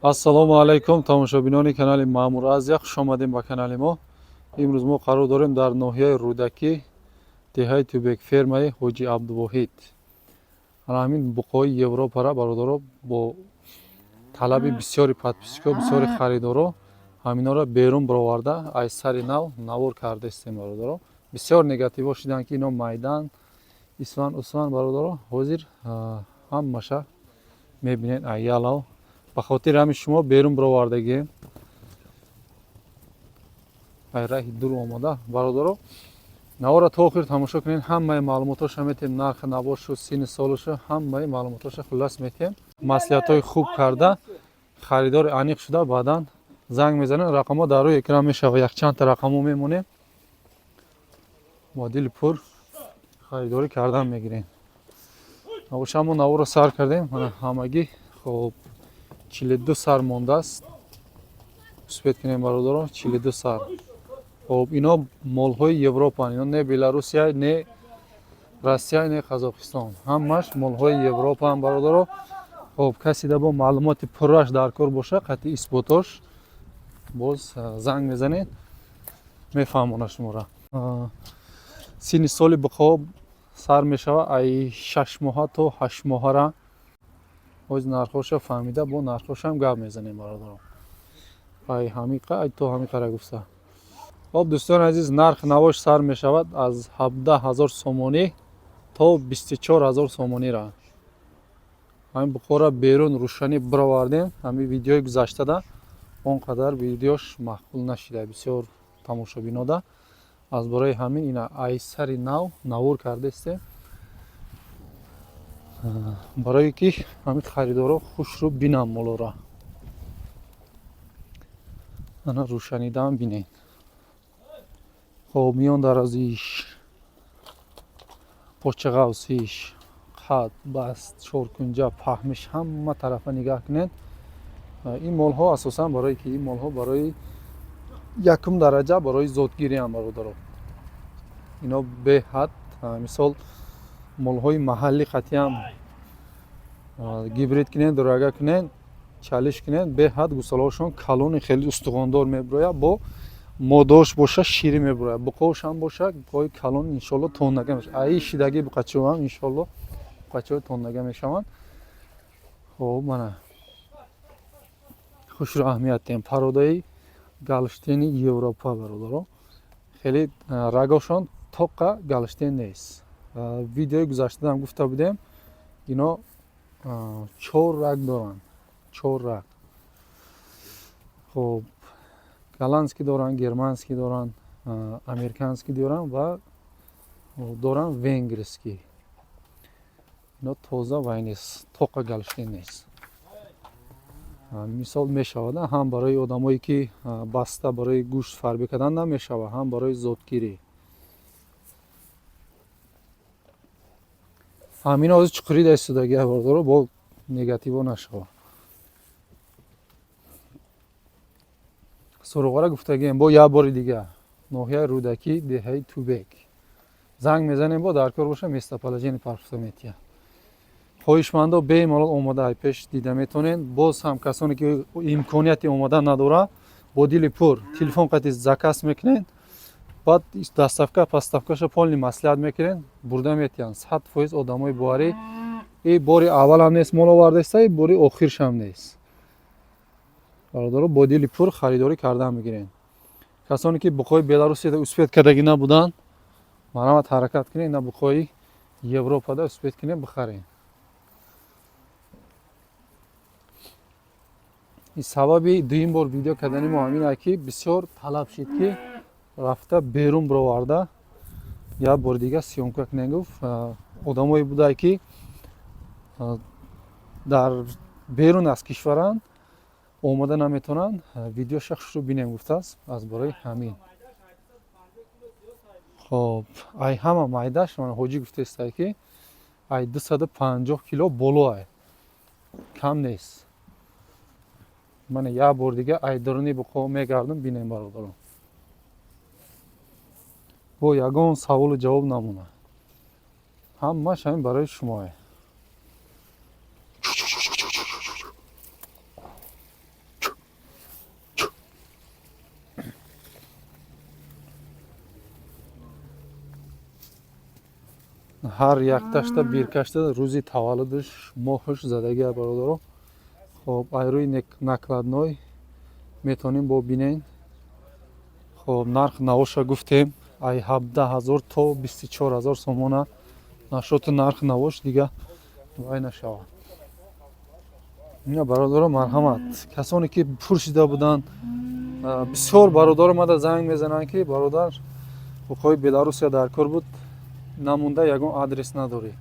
ассалому алайкум тамошобинони канали Маъмур Азия, хуш омадем ба канали мо. Имрӯз мо қарор дорем дар ноҳияи Рӯдакӣ, деҳаи Тӯбек, фермаи Ҳоҷи Абдувоҳид ҳамин буқои Европара бародаро бо талаби бисёри подписчико, бисёри харидоро ҳаминора берун бароварда аз сари нав навор кардаистем бародаро. Бисёр негативҳо шидан ки ино майдан исван усван бародаро ҳозир ҳамаша мебинед айялав. Ба хотири ҳамин шумо берун баровардагием. ай раҳи дур омода бародаро. Навора то охир тамошо кунед. Ҳамаи маълумотоша метем, нархи навошу, синни солуша, ҳамаи маълумотоша хулас метем. Маслиҳатҳои хуб карда, харидори аниқ шуда баъдан занг мезанем. Рақамҳо дар рӯи экран мешава. Якчандта рақамҳо мемонем. Бо дили пур харидорӣ кардан мегирем. Навоша мо наворро сар кардем. Мана ҳамагӣ хоб 42 сар мондааст. Успед кунем бародаро, 42 сар. Хоб ино молҳои Европаанд. Ино не Беларусия, не Россия, не Қазоқистон. Ҳамаш молҳои Европаанд бародаро. Хоб каси да бо маълумоти пурраш дар кор боша, қатъи исботош боз занг мезанед, мефаҳмонад шуморо. Синни соли буқаҳо сар мешава ай 6 моҳа то 8 моҳара. Ҳоз нархоша фаҳмида бо нархошам гап мезанем бародаро. ай ҳамиқа ай то ҳамиқара гуфта. Хоб дӯстони азиз, нархи навош сар мешавад аз 17000 сомонӣ то 24000 сомонира. ҳамин буқора берун рӯшанӣ баровардем. ҳамин видеои гузаштада он қадар видеош маъқул нашида, бисёр тамошобинода. аз бораи ҳамин ина ай сари нав навор кардаистем, барое ки ҳамин харидоро хушрӯ бинам молора. ана рӯшанидаам бинед. хоб миён даразиш, почағавсиш, қад, баст, чоркунҷа, паҳмиш, ҳама тарафа нигаҳ кунед. ин молҳо асосан барое ки ин молҳо барои якум дараҷа барои зотгириам бародаро. ино беҳад мисол молҳои маҳаллӣ қатъиам гибрид кунед, дурага кунед, чалиш кунед, беҳад гусалҳошон калони хеле устухондор мебарояд, бо модош боша ширӣ мебарояд, буқаошам боша буқаҳои калон иншолло тоннага мешаванд. Аи шидаги буқачаҳоам иншолло буқачаҳои тоннага мешаванд. хоб мана хушрӯ аҳамият дем. Пародаи галштени Европа бародаро. хеле рагошон тоққа галштен нест. Видеои гузаштаам гуфта будем, ино 4 раг доранд. 4 раг. хоб голландский доранд, германский доранд, американский доранд ва доранд венгерский. ино тоза вай нест, тоққа галштен нест. мисол мешавад ҳам барои одамое ки баста барои гӯшт фарбӣ кардан намешавад, ҳам барои зотгирӣ. ҳамино ҳозир чуқурида истодагиа бародаро, бо негативҳо нашава. суруғара гуфтагием бо як бори дига ноҳияи Рӯдакӣ, деҳаи Тӯбек. Занг мезанем, бо дар кор боша местоположение парфуметия. хоҳишмандо беmalol омода пеш дида метавонед. боз ҳам касоне ки имконияти омода надора, бо дили пур телефон қатъи заказ мекунед, баъд доставка поставкаша полни маслиҳат мекунед, бурда метиҳанд. 100% одамои боарӣ. и бори аввалам нест мол овардаиста, и бори охиршам нест. бародаро бо дили пур харидорӣ кардан мегиред. касоне ки буқои Беларусияда успед кардагӣ набуданд, марамат ҳаракат кунед, ина буқои Европада успед кунед бихаред. сабаби дуюм бор видео кардани мо ҳамин аст ки бисёр талаб шид ки рафта берун бароварда як бори дига сёмка кунем. гуфт одамое будае ки дар берун аз кишваранд, омода наметавонанд видеоша хушрӯ бинем гуфтааст. аз бораи ҳамин хоб ай ҳама майдаш мана ҳоҷӣ гуфтаистае ки ай 250 кило боло ай кам нест. мана як бор дига айдарони буқаҳо мегардам бинем бародаро. бо ягон саволу ҷавоб намонад. ҳамаш ҳамин барои шумоe. ҳар якташта биркашта рӯзи таваллудаш моҳаш задагия бародаро. хоб айрӯи накладной метонем бо бинен. хоб нарх навоша гуфтем ай 17,000 то 24,000 сомона нашоти нарх навош дига вай нашавад. ина бародаро марҳамат, касоне ки пурсида буданд, бисёр бародаро мада занг мезананд ки бародар ҳуқуқи Беларусия дар кор буд, намунда ягон адрес надорӣ.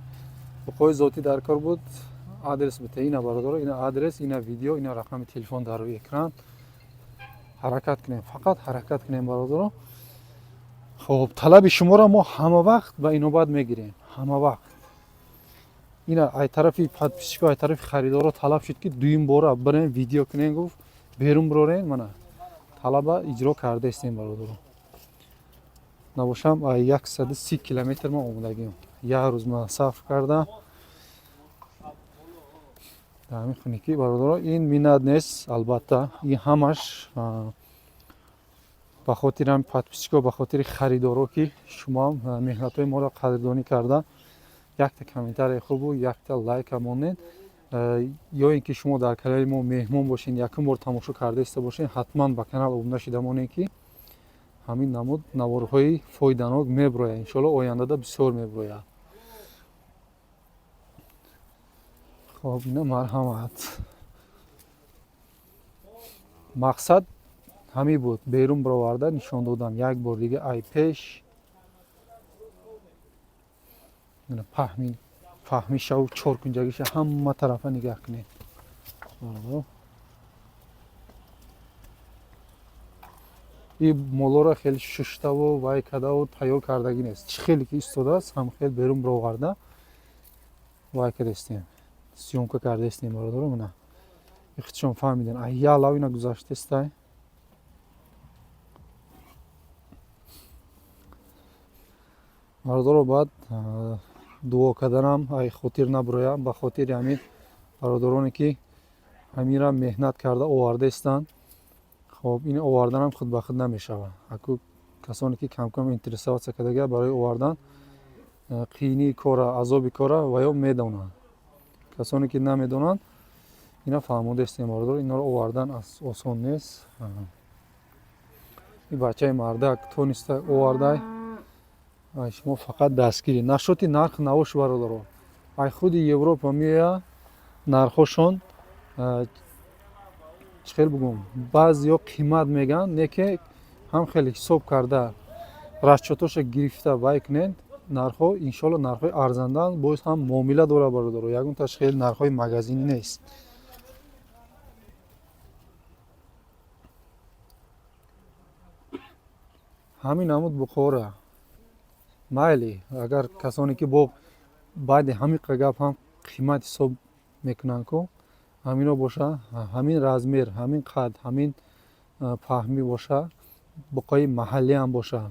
ҳуқуқи зотӣ дар кор буд, адрес бите. Ина бародаро, ина адрес, ина видео, ина рақами телефон дар рӯи экран. ҳаракат кунем, фақат ҳаракат кунем бародаро. хоб талаби шуморо мо ҳама вақт ба инобат мегирем, ҳама вақт. ина ай тарафи подписчико, ай тарафи харидоро талаб шуд ки дуюм бора бирем видео кунем, гуфт берун бирорен. мана талаба иҷро карда истем бародаро. набошам ай 130 километр ман омадагиам. як рӯз ман сафр кардам. ҳамин хуники бародаро, ин миннат нест, албатта ин ҳамаш ба хотири ҳамин подписчико, ба хотири харидоро ки шумо меҳнатҳои моро қадрдонӣ карда якта комментария хубу, якта лайка монед, ё ин ки шумо дар канали мо меҳмон бошед, якум бор тамошо карда иста бошед, ҳатман ба канал обуна шида монед ки ҳамин намуд наворҳои фоиданок мебирояд. иншоалло ояндада бисёр мебирояд. хоб ина марҳамат. мақсад ҳамин буд, берун бароварда нишон додан як бор дига ай пеш фаҳмишаву чоркунҷагиша ҳама тарафа нигаҳ кунед. ин молора хеле шуштаву вай кадаву тайёр кардагӣ нест. чӣ хеле ки истодааст ҳам хел берун бароварда вай кадастем, сёмка карда истем бародаро. мана ихтишом фаҳмидем ай ялав ина гузаштестай. бародаро баъд дуо карданам ай хотир набироям ба хотири ҳамин бародароне ки ҳаминра меҳнат карда оварда истанд. хоб ин оварданам худ ба худ намешавад. аку касоне ки камкам интересоватсия кардагия барои овардан қиинии кора, азоби кора ва ё медонанд. касоне ки намедонанд, ина фаҳмода истем бародаро, инро овардан осон нест. ин бачаи мардак тониста овардай, ай шумо фақат дастгирӣ. нашоти нарх навош бародаро, ай худи Европа меояд, нархошон чӣ хел бигӯм, баъзеҳо қимат мегӯянд, не ки ҳам хеле ҳисоб карда расчётоша гирифта вай кунед. нархҳо иншоалло нархҳои арзандаанд, боис ҳам муомила дорад бародаро, ягонташ хеле нархҳои магазинӣ нест. ҳамин намуд буқора майли, агар касоне ки бо баъди ҳамин гап ҳам қимат ҳисоб мекунанд ку ҳамино боша, ҳамин размер, ҳамин қад, ҳамин фаҳмӣ боша, буқои маҳаллӣ ҳам боша,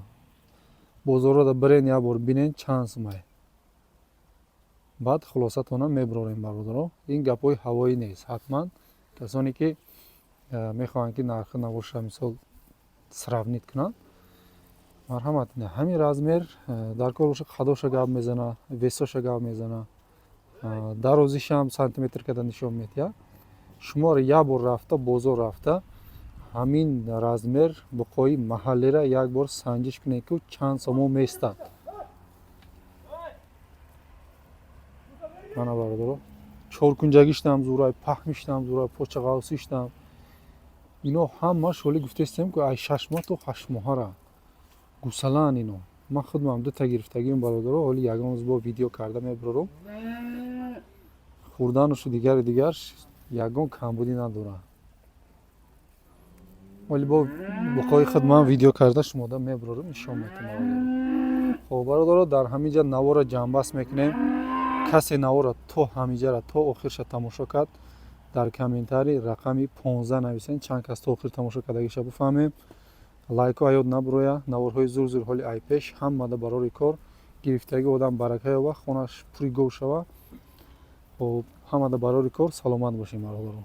бозорода бирен як бор бинен чанд сумай, баъд хулосатона мебирорем бародаро. ин гапҳои ҳавоӣ нест. ҳатман касоне ки мехоҳанд ки нархи навоша мисол сравнит кунанд, марҳамат, ҳамин размер дар кор боша, қадоша гап мезана, весоша гап мезана, дарозишам сантиметр када нишон медиҳад. шумо як бор рафта бозор рафта ҳамин размер буқои маҳаллира як бор санҷиш кунед ки чанд сомон меистад. мана бародаро, чоркунҷагиштам зурай, паҳмиштам зурай, почағавсиштам, ино ҳама шоли гуфтаистем ки ай 6 моҳ то 8 моҳара гусалаан. ино ман худмам дута гирифтагиам бародаро, ҳоли ягон рӯз бо видео карда мебирорам. хурданушу дигар ягон камбудӣ надорад. вале бо буқои худ ман видео карда шумода мебирорам, нишон метам бародаро. хоб бародаро, дар ҳаминҷа навора ҷамъбаст мекунем. касе навора то ҳаминҷара то охирша тамошо кард, дар комментарий рақами 15 нависен, чанд кас то охир тамошо кардагиша бифаҳмем. лайко аёд набирояд, наворҳои зур ҳоли ай пеш ҳамада барори кор, гирифтаги одам барака ёбад, хонаш пури гов шавад. хоб ҳамада барори кор, саломат бошем бародаро.